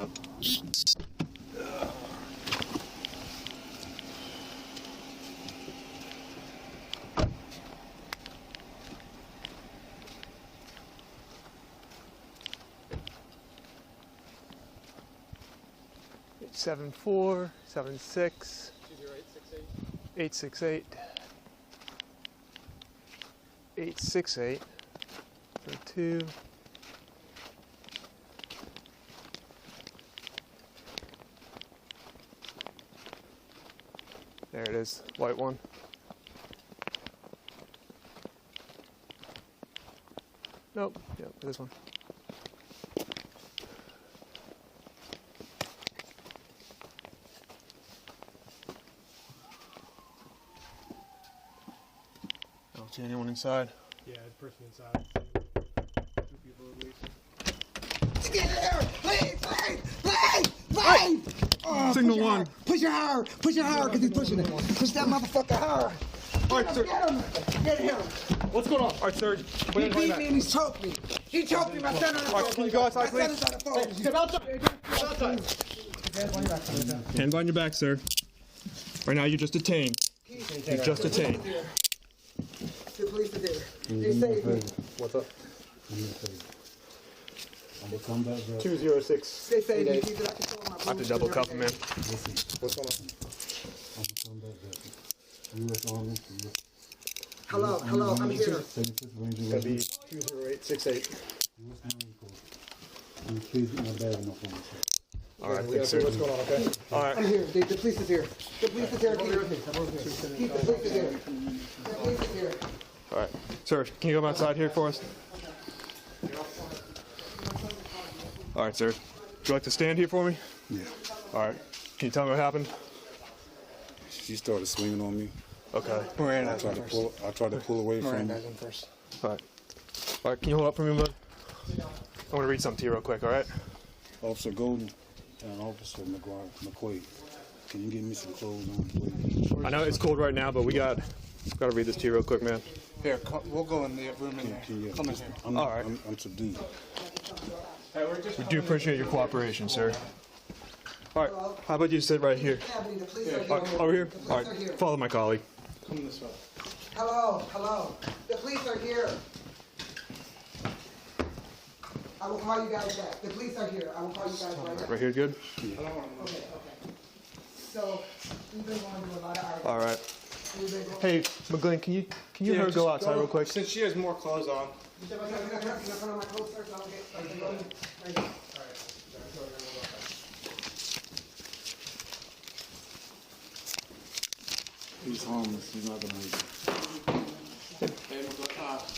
874 76 868 868 2 There it is, white one. Nope, yep, this one. I don't see anyone inside. Yeah, a person inside. 2 people at least. Get in there! Leave! Oh, Signal one. Push it hard, because he's pushing it. Push that motherfucker hard. All right, sir. Get him! What's going on? All right, sir. He beat me and he choked me. He choked me, my son on the phone. All right, can you go outside, please? My son is on the phone. Step outside. Hands on your back, sir. Right now, you're just detained. You're just detained. The police are there. They saved me. What's up? I'm gonna come back, bro. 206. They saved me. Keep it. I can show my I have to double cuff him, man. Listen, What's going on? I'm gonna come back, bro. U.S. Army. Hello, I'm here. 76 Ranger. That'd be 20868. U.S. Marine Corps. And please get my bag in my phone, sir. All right, thanks, sir. What's going on, okay? All right. I'm here. The police is here. The police is here. Keith, the police is here. The police is here. All right. Sir, can you come outside here for us? All right, sir. Would you like to stand here for me? Yeah. All right. Can you tell me what happened? She started swinging on me. Okay. I tried to pull away from her. First. All right. All right, can you hold up for me, bud? I want to read something to you real quick, all right? Officer Golden and Officer McQuaid. Can you give me some clothes on, please? I know it's cold right now, but we got to read this to you real quick, man. Here, we'll go in the room in there. Come in here. All right. I'm subdued. We do appreciate your cooperation, sir. All right. How about you sit right here? The police are here. All right, over here? The police All are right. here. Follow my colleague. Come this way. Hello. The police are here. I will call you guys back. The police are here. I will call you guys right back. Right here, good? Okay. So, we've been going to do a lot of arguing. All right. We've been going. Hey, McGlynn, can you have her go outside real quick? Since she has more clothes on. Can I put on my clothes first? I'll get going. Right here. He's homeless. He's not gonna make it. Hey,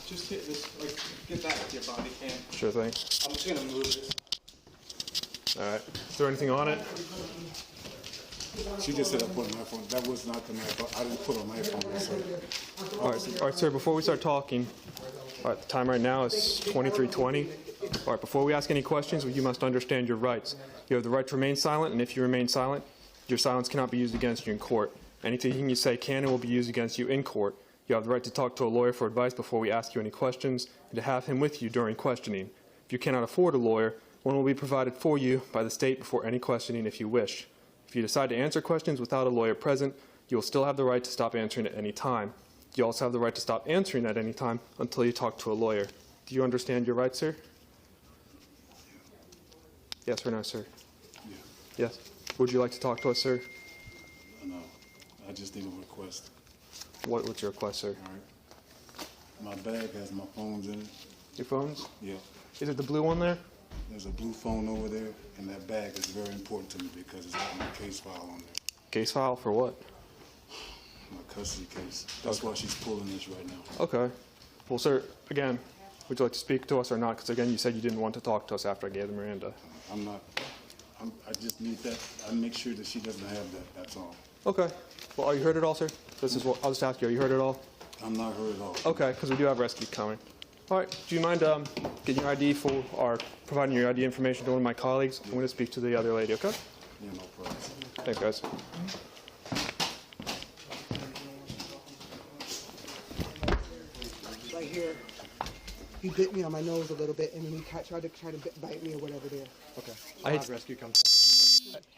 just hit this, like, get that with your body cam. Sure thing. I'm just gonna move this. All right. Is there anything on it? She just said I put on my phone. That was not the knife. I didn't put on my phone, sir. All right, sir, before we start talking, all right, the time right now is 23:20. All right, before we ask any questions, you must understand your rights. You have the right to remain silent, and if you remain silent, your silence cannot be used against you in court. Anything you say can and will be used against you in court. You have the right to talk to a lawyer for advice before we ask you any questions, and to have him with you during questioning. If you cannot afford a lawyer, one will be provided for you by the state before any questioning if you wish. If you decide to answer questions without a lawyer present, you will still have the right to stop answering at any time. You also have the right to stop answering at any time until you talk to a lawyer. Do you understand your rights, sir? Yes or no, sir? Yeah. Yes. Would you like to talk to us, sir? No. I just need a request. What's your request, sir? All right. My bag has my phones in it. Your phones? Yeah. Is it the blue one there? There's a blue phone over there, and that bag is very important to me because it's got my case file on there. Case file for what? My custody case. That's why she's pulling this right now. Okay. Well, sir, again, would you like to speak to us or not? Because, again, you said you didn't want to talk to us after I gave the Miranda. I'm not. I just need that. I make sure that she doesn't have that. That's all. Okay. Well, are you heard it all, sir? This is what I'll just ask you. Are you heard it all? I'm not hurt at all. Okay, because we do have rescue coming. All right. Do you mind getting your ID for or providing your ID information to one of my colleagues? I'm going to speak to the other lady. Okay. Yeah, no problem. Thanks, guys. Right here. He bit me on my nose a little bit, and then he tried to bite me or whatever there. Okay. Rescue comes.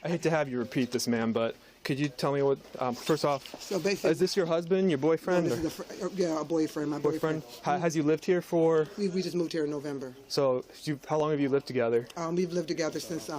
I hate to have you repeat this, ma'am, but could you tell me what, first off, So basically, is this your husband, your boyfriend? this is a boyfriend, my boyfriend. Has you lived here for, We just moved here in November. so how long have you lived together? We've lived together since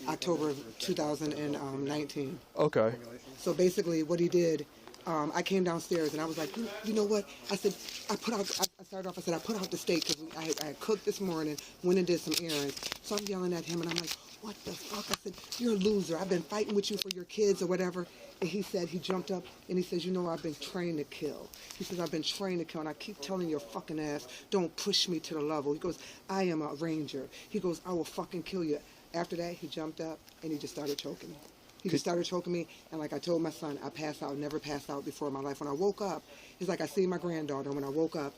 October of 2019. Okay. So basically, what he did, I came downstairs and I was like, you know what? I said, I put out the steak because I had cooked this morning, went and did some errands. So I'm yelling at him and I'm like, what the fuck? I said, you're a loser. I've been fighting with you for your kids or whatever. And he jumped up and he says, you know, I've been trained to kill. He says, I've been trained to kill. And I keep telling your fucking ass, don't push me to the level. He goes, I am a ranger. He goes, I will fucking kill you. After that, he jumped up and he just started choking me. He just started choking me, and like I told my son, I passed out, never passed out before in my life. When I woke up, it's like I see my granddaughter, and when I woke up,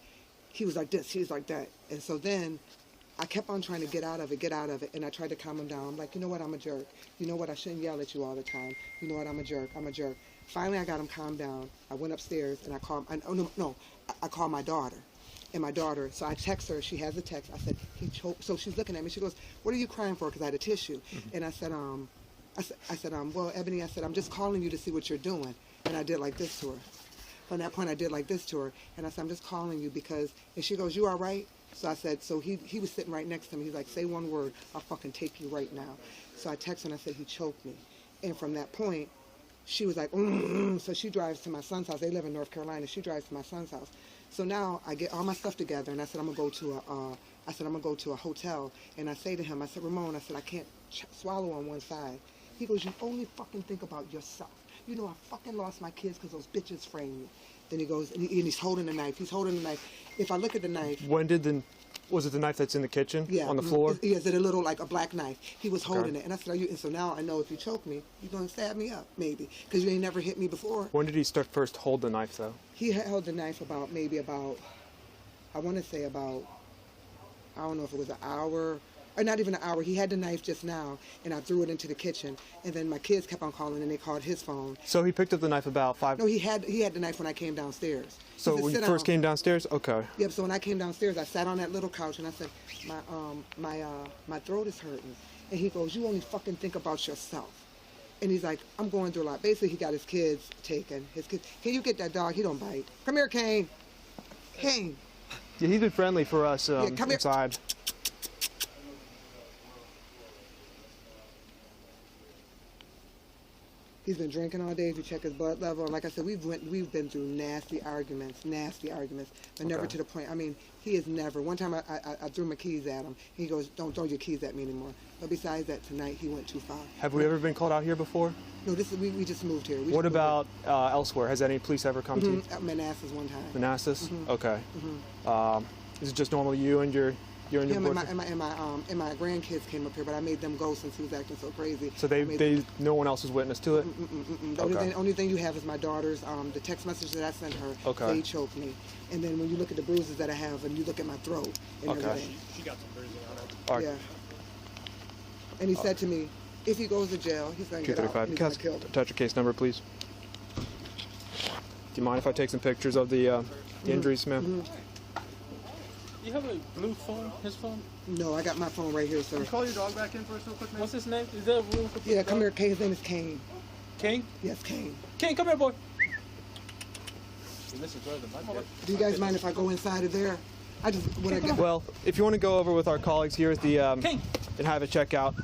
he was like this, he was like that. And so then I kept on trying to get out of it, and I tried to calm him down. I'm like, you know what, I'm a jerk. You know what, I shouldn't yell at you all the time. You know what, I'm a jerk. Finally, I got him calmed down. I went upstairs, and I called, I called my daughter. And my daughter, so I text her, she has a text. I said, he choked. So she's looking at me, she goes, what are you crying for? Because I had a tissue. And I said, well, Ebony, I said, I'm just calling you to see what you're doing. And I did like this to her. From that point, I did like this to her. And I said, I'm just calling you because, and she goes, you all right? So I said, so he was sitting right next to me. He's like, say one word, I'll fucking take you right now. So I texted her and I said, he choked me. And from that point, she was like, So she drives to my son's house. They live in North Carolina. She drives to my son's house. So now I get all my stuff together and I said, I'm gonna go to a hotel. And I say to him, I said, Ramon, I said, I can't swallow on one side. He goes, you only fucking think about yourself. You know, I fucking lost my kids because those bitches framed me. Then he goes, and he's holding the knife. If I look at the knife. Was it the knife that's in the kitchen? Yeah, on the floor? Is it a little, like a black knife? He was holding it. And I said, and so now I know if you choke me, you're going to stab me up, maybe. Because you ain't never hit me before. When did he first hold the knife, though? He held the knife about, I want to say about, I don't know if it was an hour, or not even an hour. He had the knife just now, and I threw it into the kitchen. And then my kids kept on calling, and they called his phone. So he picked up the knife about 5... No, he had the knife when I came downstairs. So when you first came downstairs? Okay. Yep, so when I came downstairs, I sat on that little couch, and I said, my throat is hurting. And he goes, you only fucking think about yourself. And he's like, I'm going through a lot. Basically, he got his kids taken. Can you get that dog? He don't bite. Come here, Kane. Kane. Yeah, he's been friendly for us come here. inside. He's been drinking all day to check his blood level, and like I said, we've been through nasty arguments, but never to the point. I mean, he is never. One time I threw my keys at him. He goes, "Don't throw your keys at me anymore." But besides that, tonight he went too far. Have we ever been called out here before? No, we just moved here. What about elsewhere? Has any police ever come to you? Manassas one time. Manassas? Okay. Is it just normally you and your Him boyfriend? and my grandkids came up here, but I made them go since he was acting so crazy. So no one else was witness to it? The only thing you have is my daughter's, the text message that I sent her. Okay. They choked me. And then when you look at the bruises that I have, and you look at my throat and everything. She got some bruising on her. All right. Yeah. And he said to me, if he goes to jail, he's going to get out. And he's going to kill them. Touch your case number, please. Do you mind if I take some pictures of the injuries, ma'am? You have a blue phone? His phone? No, I got my phone right here, sir. Can you call your dog back in for us real quick, man? What's his name? Is there a room for Yeah, come here, Kane. His name is Kane. Kane? Yes, Kane. Kane, come here, boy. Do you guys mind if I go inside of there? Well, if you want to go over with our colleagues here at the and have a checkout,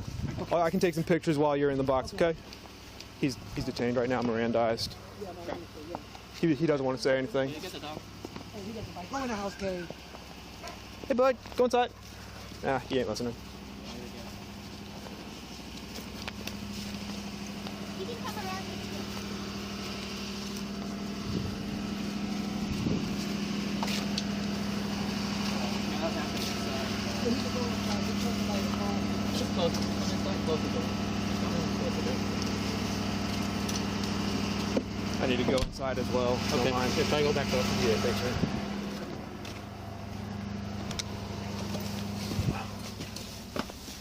I can take some pictures while you're in the box, okay? He's detained right now, Mirandized. He doesn't want to say anything. Go in the house, Kane. Hey, bud, go inside. Nah, he ain't listening. I need to go inside as well. Okay. If I go back up. Yeah, thanks, man.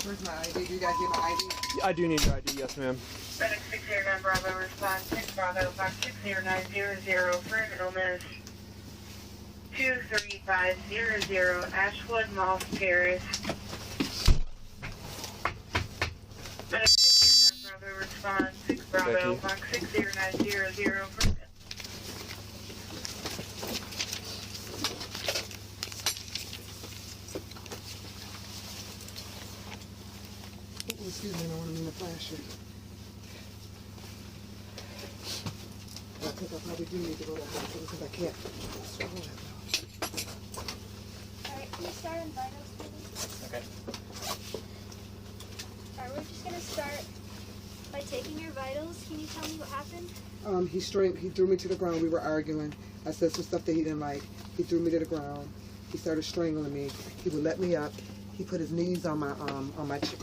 Where's my ID? Do you guys need my ID? I do need your ID, yes, ma'am. FedEx 609 Bravo response 6 Bravo 5609000 for an illness. 23500 Ashwood Mall, Paris. Medical Bravo response 6 Bravo, Mark 60900. Excuse me, I don't want to mean to flash you. I think I probably do need to go to the hospital because I can't swallow it. Alright, can you start on vitals, please? Okay. Alright, we're just gonna start by taking your vitals. Can you tell me what happened? He threw me to the ground. We were arguing. I said some stuff that he didn't like. He threw me to the ground. He started strangling me. He would let me up. He put his knees on my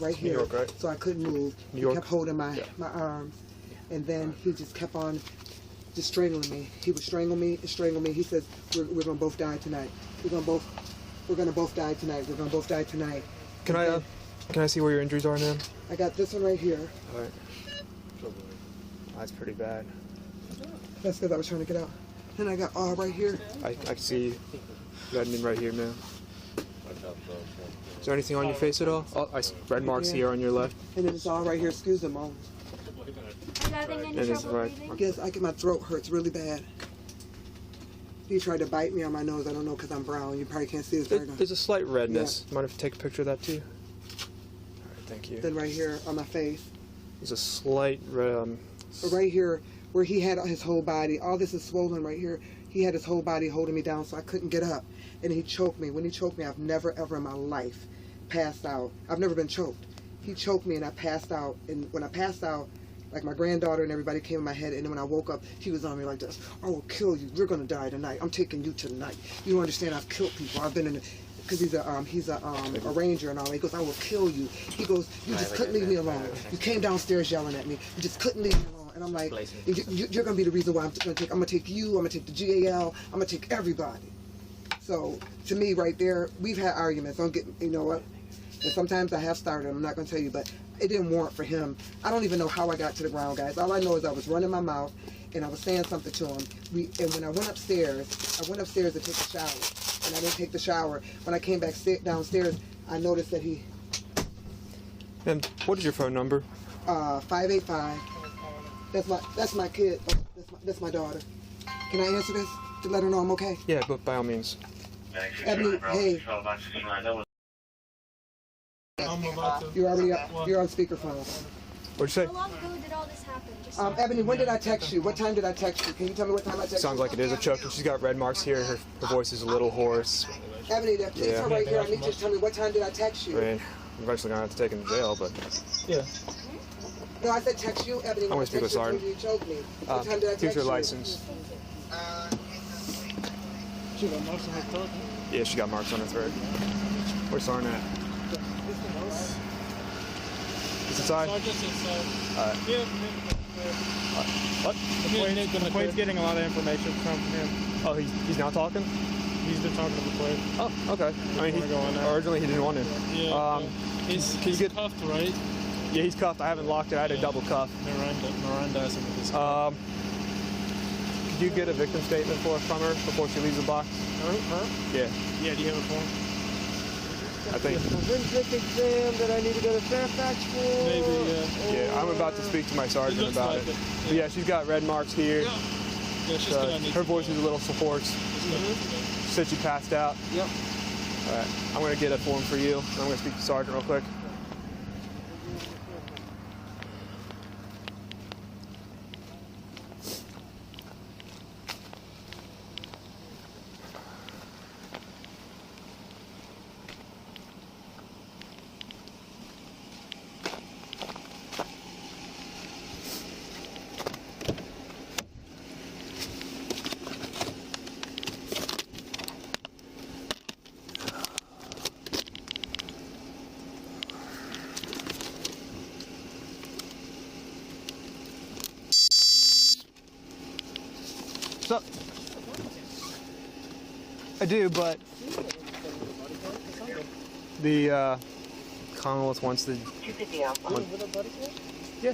right here, New York, right? so I couldn't move. New He York? kept holding my arms, and then he just kept on just strangling me. He would strangle me and strangle me. He says, "We're gonna both die tonight. We're gonna both die tonight. We're gonna both die tonight." Can I see where your injuries are, ma'am? I got this one right here. All right. That's pretty bad. That's because I was trying to get out. Then I got all right here. I can see reddening right here, ma'am. Is there anything on your face at all? Oh, I see red marks here on your left. And then it's all right here. Excuse me, Mom. Are you having any It is trouble right. breathing? Yes, my throat hurts really bad. He tried to bite me on my nose. I don't know because I'm brown. You probably can't see this right now. There's a slight redness. Mind if I take a picture of that too? All right, thank you. Then right here on my face. There's a slight But right here where he had his whole body, all this is swollen right here. He had his whole body holding me down so I couldn't get up. And he choked me. When he choked me, I've never ever in my life passed out. I've never been choked. He choked me and I passed out. And when I passed out, like my granddaughter and everybody came in my head. And then when I woke up, he was on me like this. "I will kill you. You're going to die tonight. I'm taking you tonight. You don't understand, I've killed people. I've been in because he's a ranger and all. He goes, "I will kill you." He goes, "You just couldn't leave me alone. You came downstairs yelling at me. You just couldn't leave me alone." And I'm like, "You're going to be the reason why I'm going to take you. I'm going to take the GAL. I'm going to take everybody." So to me, right there, we've had arguments. Don't get, you know what? And sometimes I have started. I'm not going to tell you, but it didn't warrant for him. I don't even know how I got to the ground, guys. All I know is I was running my mouth and I was saying something to him. And when I went upstairs to take a shower, and I didn't take the shower. When I came back downstairs, I noticed that he. And what is your phone number? 585. That's my kid. Oh, that's my daughter. Can I answer this to let her know I'm okay? Yeah, but by all means. Ebony, hey. You're already up. You're on speakerphone. What'd you say? How long ago did all this happen? Just Ebony, when did I text you? What time did I text you? Can you tell me what time I texted you? Sounds like it is a choke, and she's got red marks here. Her voice is a little hoarse. Ebony, the police are right here. I need you to tell me what time did I text I you? mean, I'm eventually gonna have to take him to jail, but yeah. No, I said text you, Ebony. I want to speak with Sergeant. You choked me. What time did I text Here's you? your license. She got marks on her throat. Yeah, she got marks on her throat. Where's Sergeant at? He's inside? Sergeant's inside. Alright. Yeah. What? McQuaid's getting a lot of information from him. Oh, he's now talking? He's been talking to McQuaid. Oh, okay. I mean, wanna go on that. originally he didn't want to. Yeah. He's cuffed, right? Yeah, he's cuffed. I haven't locked it. I had a double cuff. Miranda's him with his Could you get a victim statement from her before she leaves the box? Her? Yeah, Yeah, do you have a form? I think. Forensic exam that I need to go to Fairfax for. Maybe, yeah. Yeah, I'm about to speak to my sergeant looks about like it. it. But yeah, she's got red marks here. Yeah, she's So gonna need her voice is a little hoarse. Mm-hmm. She said she passed out. Yep. All right, I'm gonna get a form for you. I'm gonna speak to the sergeant real quick. So, I do, but the Commonwealth wants the. Yeah.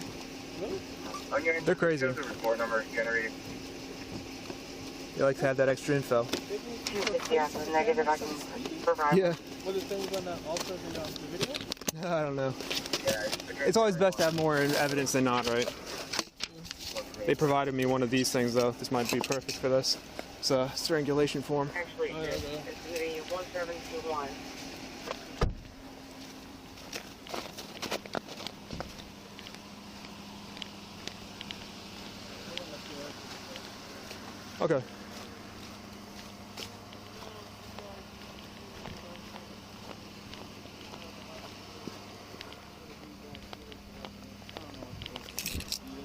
They're crazy. The report number generated. You like to have that extra info. Yeah, so negative, I can provide. Yeah. Were the things on the also in the video? I don't know. It's always best to have more evidence than not, right? They provided me one of these things, though. This might be perfect for this. It's a strangulation form. Actually, it's going to be 1721. Okay.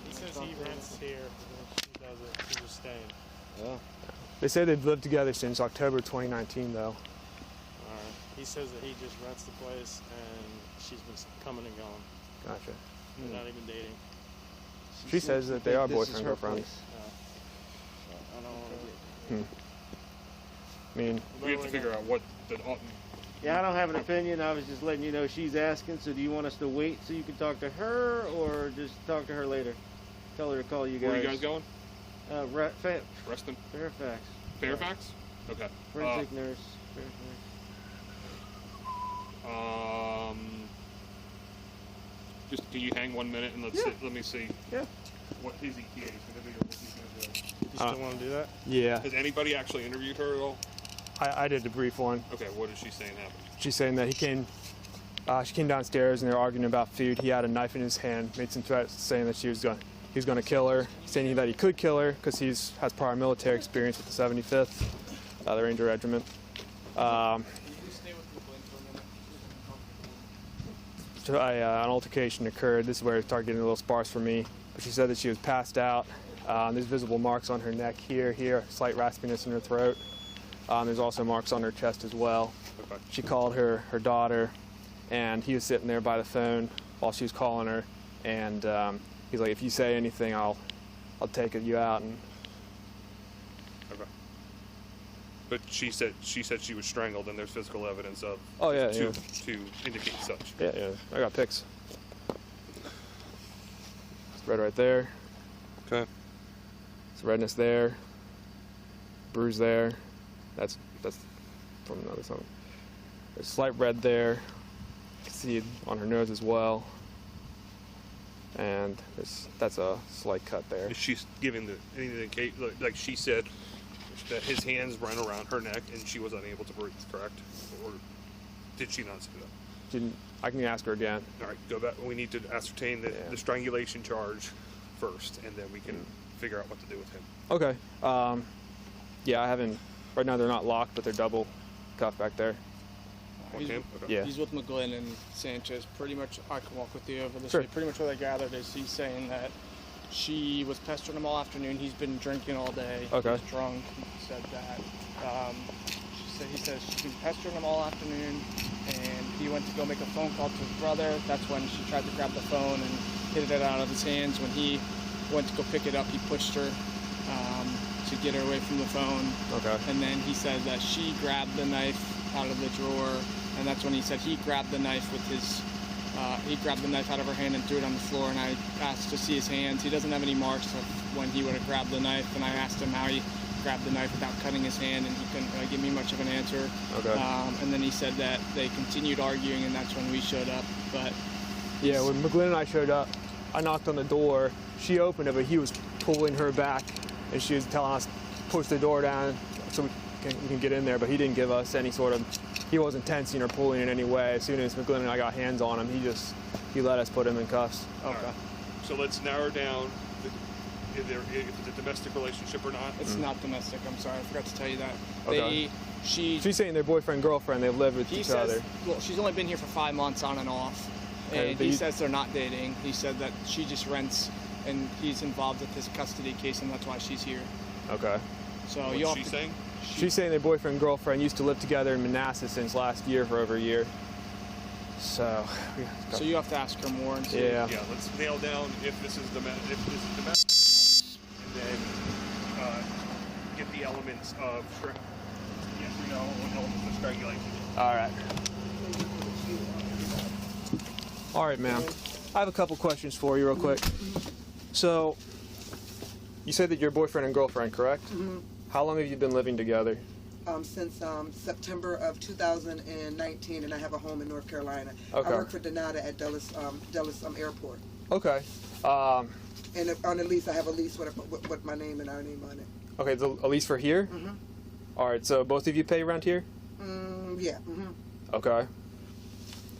He says he rents here, but she doesn't. She's just staying. Oh. They say they've lived together since October 2019, though. Alright. He says that he just rents the place and she's been coming and going. Gotcha. They're not even dating. She says that they are boyfriend her girlfriend. place. I don't want to get. I mean, We have to figure out what the. Yeah, I don't have an opinion. I was just letting you know she's asking. So do you want us to wait so you can talk to her, or just talk to her later? Tell her to call you guys. Where are you guys going? Fairfax. Reston? Fairfax? Okay. Forensic nurse. Fairfax. Just can you hang 1 minute and let me see. Yeah. What his ETA is going to be or what he's going to do. You still want to do that? yeah. Has anybody actually interviewed her at all? I did a brief one. Okay, what is she saying happened? She's saying that she came downstairs and they were arguing about food. He had a knife in his hand, made some threats saying that he was going to kill her, saying that he could kill her because he has prior military experience with the 75th, the Ranger Regiment. So an altercation occurred. This is where it started getting a little sparse for me. But she said that she was passed out. There's visible marks on her neck here, slight raspiness in her throat. There's also marks on her chest as well. Okay. She called her daughter, and he was sitting there by the phone while she was calling her. And he's like, "If you say anything, I'll take you out." And Okay. But she said she was strangled, and there's physical evidence of to indicate such. yeah, I got pics. It's red right there. Okay. It's redness there. Bruise there. That's from another song. There's slight red there. You can see it on her nose as well. And that's a slight cut there. Is she giving any indicate like she said that his hands ran around her neck and she was unable to breathe, correct? Or did she not say that? I can ask her again. All right, go back. We need to ascertain the strangulation charge first, and then we can figure out what to do with him. Okay. Yeah, I haven't. Right now they're not locked, but they're double cuffed back there. He's, Okay. Yeah. he's with McGlynn and Sanchez. Pretty much, I can walk with you over this. Sure. Way. Pretty much what I gathered is he's saying that she was pestering him all afternoon. He's been drinking all day. Okay. He's drunk. He said that. He says she's been pestering him all afternoon, and he went to go make a phone call to his brother. That's when she tried to grab the phone and hit it out of his hands. When he went to go pick it up, he pushed her to get her away from the phone. Okay. And then he said that she grabbed the knife out of the drawer, and that's when he said he grabbed the knife with his, he grabbed the knife out of her hand and threw it on the floor, and I asked to see his hands. He doesn't have any marks of when he would have grabbed the knife, and I asked him how he grabbed the knife without cutting his hand, and he couldn't really give me much of an answer. Okay. And then he said that they continued arguing, and that's when we showed up, but... Yeah, when McGlynn and I showed up, I knocked on the door. She opened it, but he was pulling her back, and she was telling us to push the door down so we can get in there, but he didn't give us any sort of, he wasn't tensing or pulling in any way. As soon as McGlynn and I got hands on him, he let us put him in cuffs. Okay. Right. So let's narrow down if it's a domestic relationship or not. It's not domestic, I'm sorry, I forgot to tell you that. Okay. She's saying they're boyfriend-girlfriend, they've lived with each other. Well, she's only been here for 5 months on and off, and he says they're not dating. He said that she just rents, and he's involved with his custody case, and that's why she's here. Okay. So What's she saying? She's saying their boyfriend-girlfriend used to live together in Manassas since last year for over a year. So you have to ask her more and see. Yeah. Yeah, let's nail down if this is domestic, and then get the elements of yes or no, and elements of strangulation. All right. All right, ma'am. I have a couple questions for you real quick. So, you said that you're boyfriend and girlfriend, correct? Mm-hmm. How long have you been living together? Since September of 2019, and I have a home in North Carolina. Okay. I work for Donata at Dulles Airport. Okay. And on the lease, I have a lease with my name and our name on it. Okay, a lease for here? Mm-hmm. All right, so both of you pay rent here? Yeah. Mm-hmm. Okay.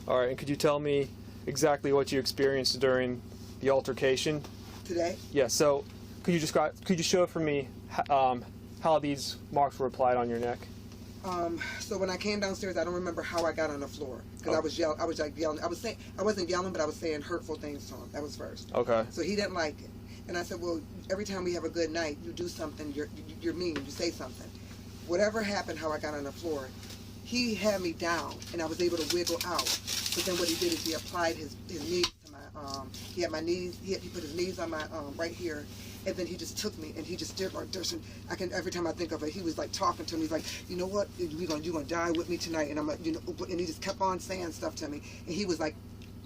All right, and could you tell me exactly what you experienced during the altercation? Today? Yeah, so could you show for me how these marks were applied on your neck? So when I came downstairs, I don't remember how I got on the floor because I was yelling. I was like yelling. I wasn't yelling, but I was saying hurtful things to him. That was first. Okay. So he didn't like it, and I said, "Well, every time we have a good night, you do something. You're mean. You say something. Whatever happened, how I got on the floor, he had me down, and I was able to wiggle out. But then what he did is he applied his knees to my he had my knees. He put his knees on my right here. And then he just took me, and he just did like this. And every time I think of it, he was like talking to me. He's like, you know what? You're gonna die with me tonight. And I'm like, and he just kept on saying stuff to me. And he was like,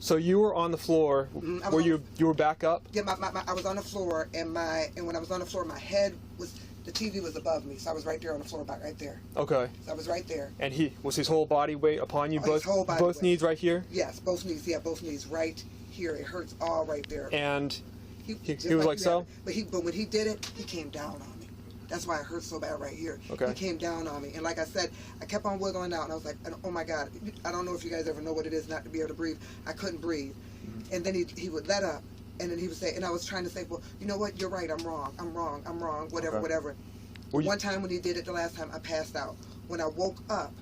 so you were on the floor. Were you were back up? Yeah, I was on the floor, and when I was on the floor, my head was, the TV was above me, so I was right there on the floor, about right there. Okay. So I was right there. And was his whole body weight upon you? His whole body both weight. knees right here? Yes, both knees. Yeah, both knees right here. It hurts all right there. And he was like so? But when he did it, he came down on me. That's why it hurts so bad right here. Okay. He came down on me. And like I said, I kept on wiggling out, and I was like, oh my God. I don't know if you guys ever know what it is not to be able to breathe. I couldn't breathe. Mm-hmm. And then he would let up, and then he would say, and I was trying to say, well, you know what? You're right. I'm wrong, whatever, okay. whatever. One time when he did it the last time, I passed out. When I woke up,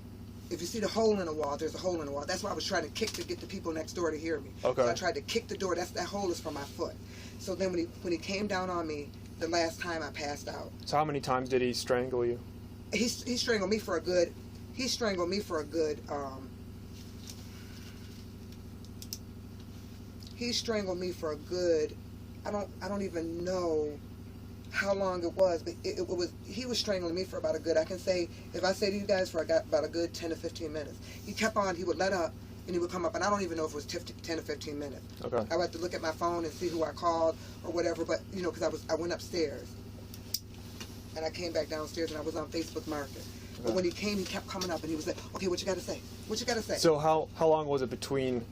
if you see the hole in the wall, there's a hole in the wall. That's why I was trying to kick to get the people next door to hear me. Okay. So I tried to kick the door. That hole is from my foot. So then when he came down on me, the last time I passed out. So how many times did he strangle you? He strangled me for a good. He strangled me for a good. He strangled me for a good. I don't even know how long it was, but it was. He was strangling me for about a good. I can say, if I say to you guys, for about a good 10 to 15 minutes. He kept on. He would let up, and he would come up, and I don't even know if it was 10 to 15 minutes. Okay. I would have to look at my phone and see who I called or whatever, but because I went upstairs, and I came back downstairs, and I was on Facebook Market. Okay. But when he came, he kept coming up, and he was like, "Okay, what you got to say? What you got to say?" So how long was it between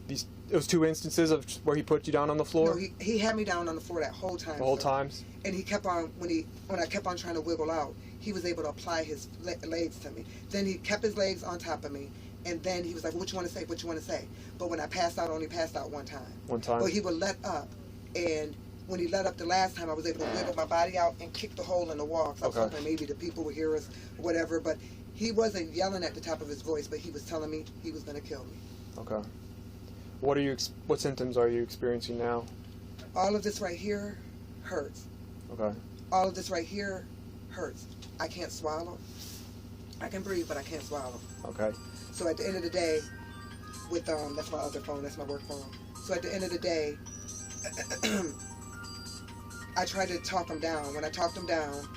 these? Those two instances of where he put you down on the floor? No, he had me down on the floor that whole time. The whole times? And he kept on, when I kept on trying to wiggle out, he was able to apply his legs to me. Then he kept his legs on top of me, and then he was like, what you want to say, what you want to say? But when I passed out, I only passed out one time. One time? But he would let up, and when he let up the last time, I was able to wiggle my body out and kick the hole in the wall. So I was hoping maybe the people would hear us or whatever, but he wasn't yelling at the top of his voice, but he was telling me he was going to kill me. Okay. What symptoms are you experiencing now? All of this right here hurts. Okay. All of this right here hurts. I can't swallow. I can breathe, but I can't swallow. Okay. So at the end of the day, with that's my other phone, that's my work phone. So at the end of the day, I tried to talk him down. When I talked him down,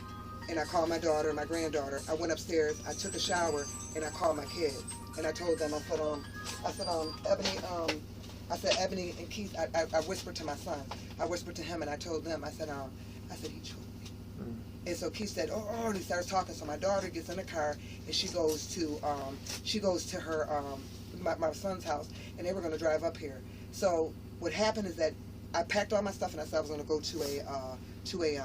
and I called my daughter and my granddaughter, I went upstairs, I took a shower, and I called my kids. And I told them, Ebony and Keith, I whispered to my son. I whispered to him, and I told them, I said, he choked me. Mm. And so Keith said, oh, and he starts talking. So my daughter gets in the car, and she goes to her, my son's house, and they were going to drive up here. So what happened is that I packed all my stuff, and I said I was going to go to a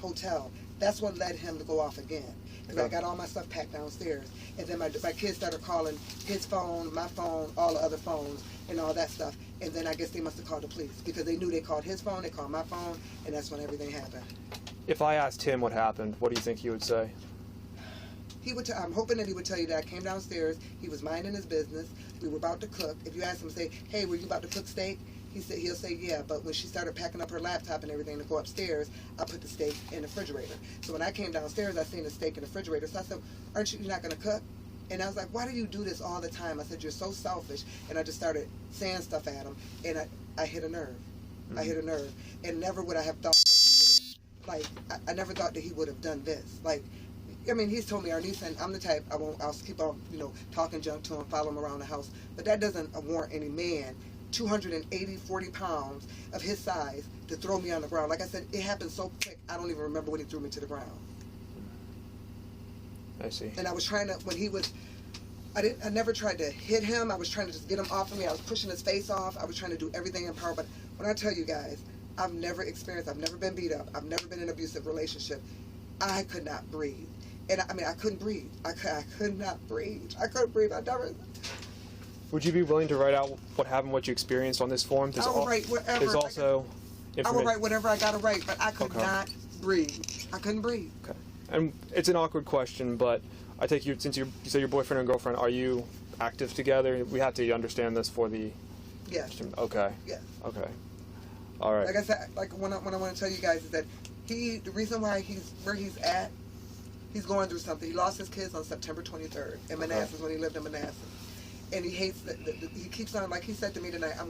hotel. That's what led him to go off again. Because I got all my stuff packed downstairs. And then my kids started calling his phone, my phone, all the other phones, and all that stuff. And then I guess they must have called the police. Because they knew they called his phone, they called my phone, and that's when everything happened. If I asked him what happened, what do you think he would say? I'm hoping that he would tell you that I came downstairs, he was minding his business, we were about to cook. If you ask him, say, hey, were you about to cook steak? He'll say, yeah, but when she started packing up her laptop and everything to go upstairs, I put the steak in the refrigerator. So when I came downstairs, I seen the steak in the refrigerator. So I said, aren't you not going to cook? And I was like, why do you do this all the time? I said, you're so selfish. And I just started saying stuff at him, and I hit a nerve. Mm-hmm. I hit a nerve. And never would I have thought that he would have, I never thought that he would have done this. Like, I mean, he's told me, Arneesa, and I'm the type, I'll keep on, talking junk to him, follow him around the house. But that doesn't warrant any man 40 pounds of his size to throw me on the ground. Like I said, it happened so quick, I don't even remember when he threw me to the ground. I see. And I was trying to, when he was, I never tried to hit him. I was trying to just get him off of me. I was pushing his face off. I was trying to do everything in power. But when I tell you guys, I've never been beat up. I've never been in an abusive relationship. I could not breathe. And I mean, I couldn't breathe. I could not breathe. I couldn't breathe. I never. Would you be willing to write out what happened, what you experienced on this form? I will write whatever. There's also I will write whatever I gotta write, but I could not breathe. I couldn't breathe. Okay. And it's an awkward question, but I take you, since you say your boyfriend and girlfriend, are you active together? We have to understand this for the... Yes. Okay. Yes. Okay. All right. Like I said, like what I want to tell you guys is that the reason why he's where he's at, he's going through something. He lost his kids on September 23rd in Manassas when he lived in Manassas. And he hates he keeps on, like he said to me tonight, I'm